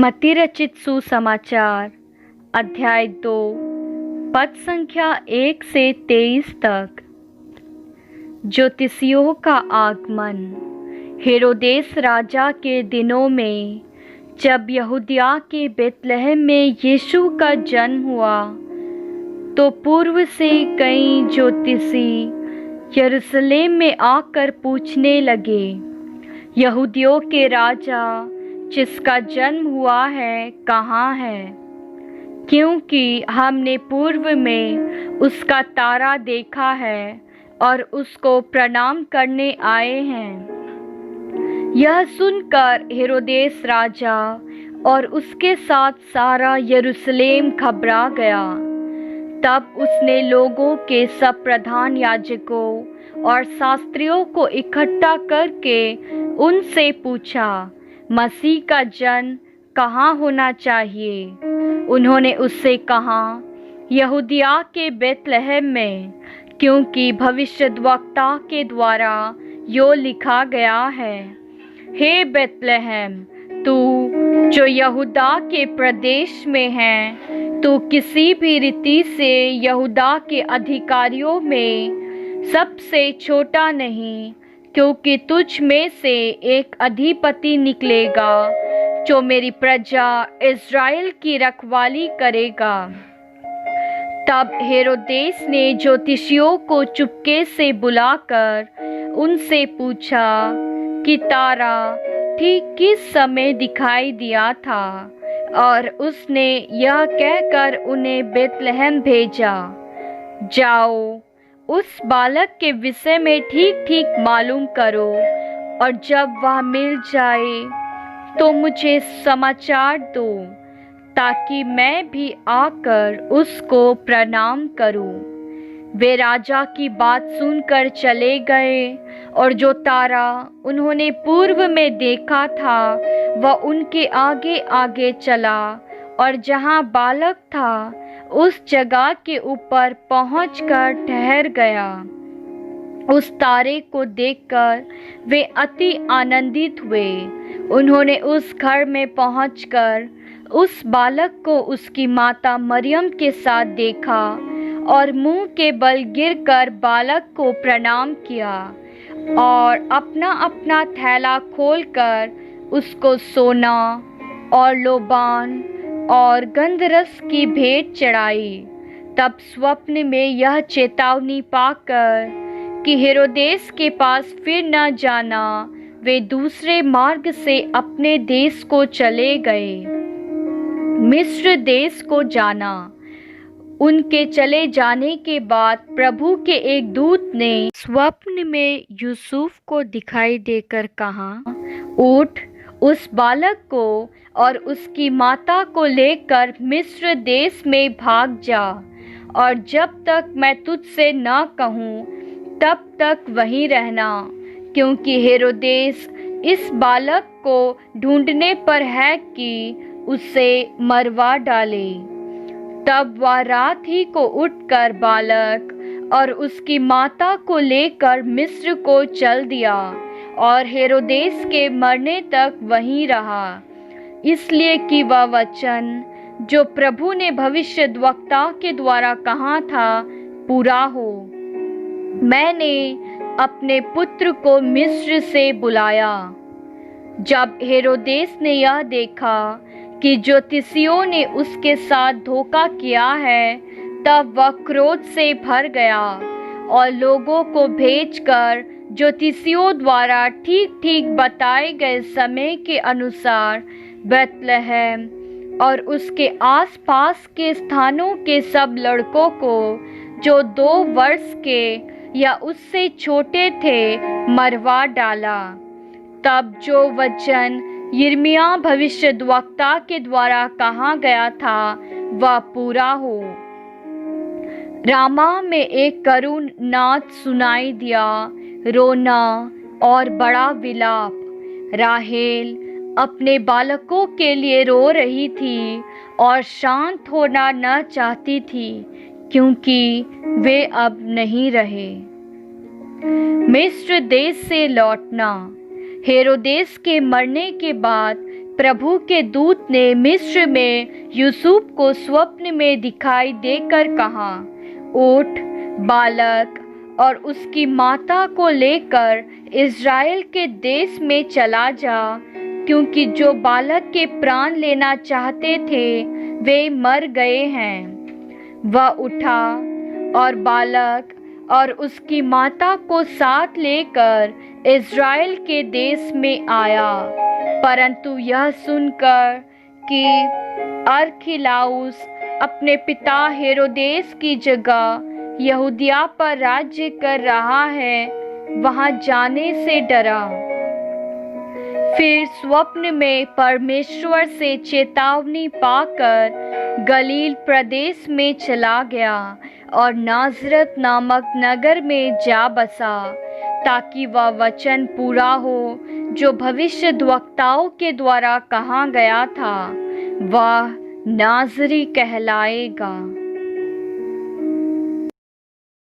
मत्ती रचित सुसमाचार अध्याय 2 पद संख्या 1 से 23 तक। ज्योतिषियों का आगमन। हेरोदेस राजा के दिनों में जब यहूदिया के बेतलहम में यीशु का जन्म हुआ, तो पूर्व से कई ज्योतिषी यरूशलेम में आकर पूछने लगे, यहूदियों के राजा जिसका जन्म हुआ है कहाँ है? क्योंकि हमने पूर्व में उसका तारा देखा है और उसको प्रणाम करने आए हैं। यह सुनकर हेरोदेस राजा और उसके साथ सारा यरूशलेम घबरा गया। तब उसने लोगों के सब प्रधान याजकों और शास्त्रियों को इकट्ठा करके उनसे पूछा, मसीह का जन्म कहाँ होना चाहिए? उन्होंने उससे कहा, यहूदिया के बेतलहम में, क्योंकि भविष्यद्वक्ता के द्वारा यो लिखा गया है, हे बेतलहम, तू जो यहूदा के प्रदेश में है, तू किसी भी रीति से यहूदा के अधिकारियों में सबसे छोटा नहीं, क्योंकि तुझ में से एक अधिपति निकलेगा जो मेरी प्रजा इज़राइल की रखवाली करेगा। तब हेरोदेस ने ज्योतिषियों को चुपके से बुलाकर उनसे पूछा कि तारा ठीक किस समय दिखाई दिया था, और उसने यह कहकर उन्हें बेतलहम भेजा, जाओ उस बालक के विषय में ठीक ठीक मालूम करो, और जब वह मिल जाए तो मुझे समाचार दो, ताकि मैं भी आकर उसको प्रणाम करूं। वे राजा की बात सुनकर चले गए, और जो तारा उन्होंने पूर्व में देखा था वह उनके आगे आगे चला, और जहां बालक था उस जगह के ऊपर पहुंचकर ठहर गया। उस तारे को देखकर वे अति आनंदित हुए। उन्होंने उस घर में पहुंचकर उस बालक को उसकी माता मरियम के साथ देखा, और मुंह के बल गिरकर बालक को प्रणाम किया, और अपना अपना थैला खोलकर उसको सोना और लोबान और गंधरस की भेंट चढ़ाई। तब स्वप्न में यह चेतावनी पाकर कि हेरोदेस के पास फिर न जाना, वे दूसरे मार्ग से अपने देश को चले गए। मिस्र देश को जाना। उनके चले जाने के बाद प्रभु के एक दूत ने स्वप्न में यूसुफ को दिखाई देकर कहा, उठ, उस बालक को और उसकी माता को लेकर मिस्र देश में भाग जा, और जब तक मैं तुझसे न कहूँ तब तक वहीं रहना, क्योंकि हेरोदेस इस बालक को ढूंढने पर है कि उसे मरवा डाले। तब वह रात ही को उठकर बालक और उसकी माता को लेकर मिस्र को चल दिया, और हेरोदेस के मरने तक वहीं रहा, इसलिए कि वह वचन जो प्रभु ने भविष्यद्वक्ता के द्वारा कहा था पूरा हो, मैंने अपने पुत्र को मिस्र से बुलाया। जब हेरोदेस ने यह देखा कि ज्योतिषियों ने उसके साथ धोखा किया है, तब वह क्रोध से भर गया, और लोगों को भेजकर ज्योतिषियों द्वारा ठीक ठीक बताए गए समय के अनुसार बेतलहम और उसके आसपास के स्थानों के सब लड़कों को जो 2 वर्ष के या उससे छोटे थे मरवा डाला। तब जो वचन यिर्मयाह भविष्यद्वक्ता के द्वारा कहा गया था वह पूरा हो। रामा में एक करुण नाद सुनाई दिया, रोना और बड़ा विलाप। राहेल अपने बालकों के लिए रो रही थी और शांत होना न चाहती थी, क्योंकि वे अब नहीं रहे। मिस्र देश से लौटना। हेरोदेस के मरने के बाद प्रभु के दूत ने मिस्र में यूसुफ को स्वप्न में दिखाई देकर कहा, उठ, बालक और उसकी माता को लेकर इज़राइल के देश में चला जा, क्योंकि जो बालक के प्राण लेना चाहते थे वे मर गए हैं। वह उठा और बालक और उसकी माता को साथ लेकर इज़राइल के देश में आया। परंतु यह सुनकर कि अरखिलाउस अपने पिता हेरोदेस की जगह यहूदिया पर राज्य कर रहा है, वहां जाने से डरा। फिर स्वप्न में परमेश्वर से चेतावनी पाकर गलील प्रदेश में चला गया और नाज़रत नामक नगर में जा बसा, ताकि वह वचन पूरा हो जो भविष्यद्वक्ताओं के द्वारा कहा गया था, वह नाज़री कहलाएगा।